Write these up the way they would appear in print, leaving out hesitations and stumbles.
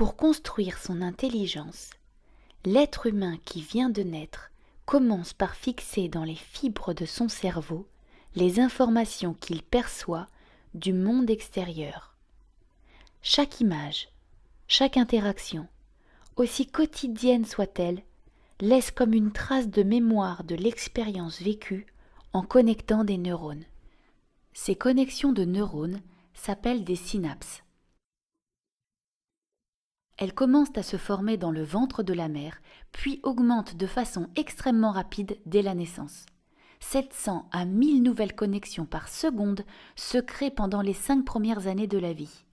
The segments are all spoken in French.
Pour construire son intelligence, l'être humain qui vient de naître commence par fixer dans les fibres de son cerveau les informations qu'il perçoit du monde extérieur. Chaque image, chaque interaction, aussi quotidienne soit-elle, laisse comme une trace de mémoire de l'expérience vécue en connectant des neurones. Ces connexions de neurones s'appellent des synapses. Elles commencent à se former dans le ventre de la mère, puis augmentent de façon extrêmement rapide dès la naissance. 700 à 1000 nouvelles connexions par seconde se créent pendant les 5 premières années de la vie.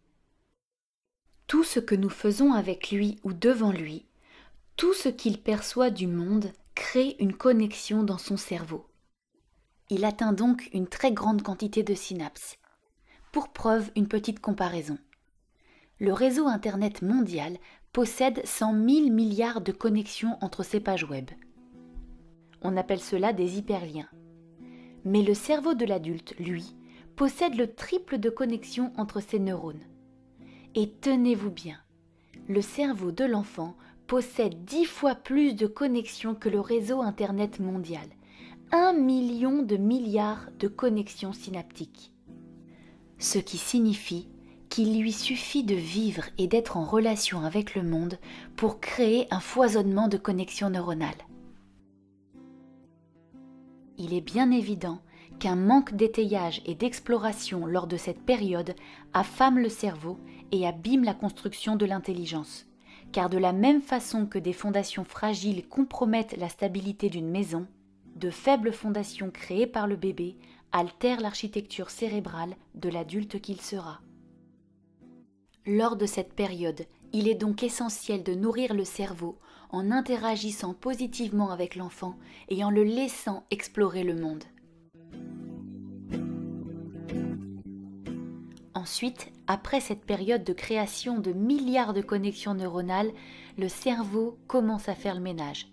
Tout ce que nous faisons avec lui ou devant lui, tout ce qu'il perçoit du monde crée une connexion dans son cerveau. Il atteint donc une très grande quantité de synapses. Pour preuve, une petite comparaison. Le réseau Internet mondial possède 100 000 milliards de connexions entre ses pages web. On appelle cela des hyperliens. Mais le cerveau de l'adulte, lui, possède le triple de connexions entre ses neurones. Et tenez-vous bien, le cerveau de l'enfant possède 10 fois plus de connexions que le réseau Internet mondial. 1 million de milliards de connexions synaptiques. Ce qui signifie qu'il lui suffit de vivre et d'être en relation avec le monde pour créer un foisonnement de connexions neuronales. Il est bien évident qu'un manque d'étayage et d'exploration lors de cette période affame le cerveau et abîme la construction de l'intelligence. Car de la même façon que des fondations fragiles compromettent la stabilité d'une maison, de faibles fondations créées par le bébé altèrent l'architecture cérébrale de l'adulte qu'il sera. Lors de cette période, il est donc essentiel de nourrir le cerveau en interagissant positivement avec l'enfant et en le laissant explorer le monde. Ensuite, après cette période de création de milliards de connexions neuronales, le cerveau commence à faire le ménage.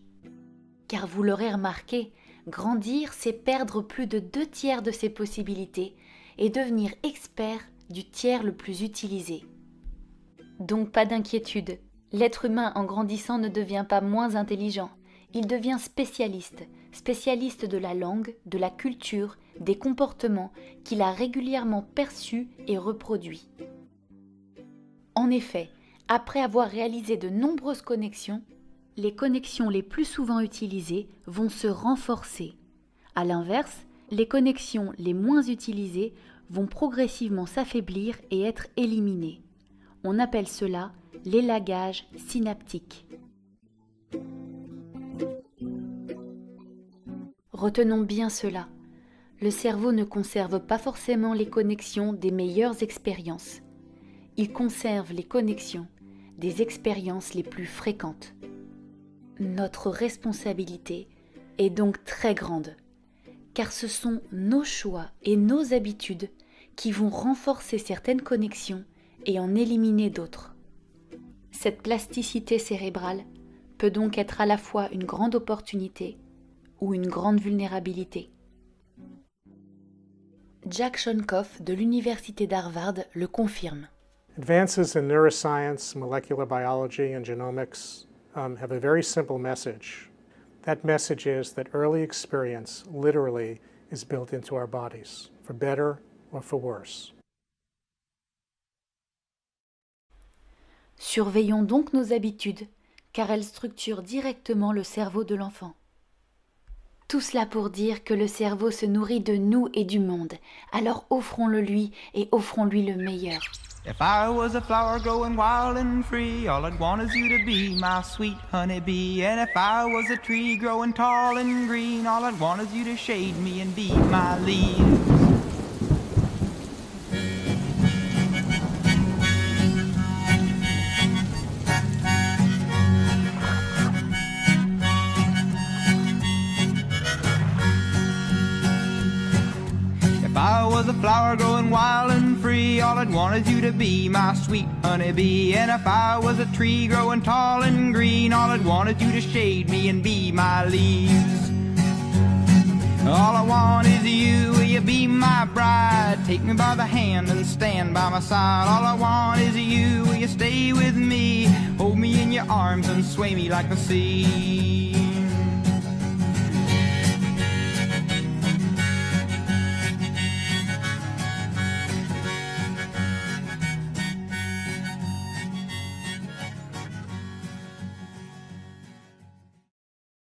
Car vous l'aurez remarqué, grandir, c'est perdre plus de 2/3 de ses possibilités et devenir expert du tiers le plus utilisé. Donc pas d'inquiétude, l'être humain en grandissant ne devient pas moins intelligent, il devient spécialiste de la langue, de la culture, des comportements qu'il a régulièrement perçus et reproduits. En effet, après avoir réalisé de nombreuses connexions, les connexions les plus souvent utilisées vont se renforcer. À l'inverse, les connexions les moins utilisées vont progressivement s'affaiblir et être éliminées. On appelle cela l'élagage synaptique. Retenons bien cela. Le cerveau ne conserve pas forcément les connexions des meilleures expériences. Il conserve les connexions des expériences les plus fréquentes. Notre responsabilité est donc très grande, car ce sont nos choix et nos habitudes qui vont renforcer certaines connexions et en éliminer d'autres. Cette plasticité cérébrale peut donc être à la fois une grande opportunité ou une grande vulnérabilité. Jack Shonkoff de l'Université d'Harvard le confirme. Advances in neuroscience, molecular biology, and genomics have a very simple message. That message is that early experience literally is built into our bodies, for better or for worse. Surveillons donc nos habitudes, car elles structurent directement le cerveau de l'enfant. Tout cela pour dire que le cerveau se nourrit de nous et du monde, alors offrons-le lui et offrons-lui le meilleur. If I was a flower growing wild and free, all I'd want is you to be my sweet honeybee. And if I was a tree growing tall and green, all I'd want is you to shade me and be my leaves. If I was a flower growing wild and free, all I'd want is you to be my sweet honeybee. And if I was a tree growing tall and green, all I'd want is you to shade me and be my leaves. All I want is you, will you be my bride? Take me by the hand and stand by my side. All I want is you, will you stay with me? your arms and sway me like the sea.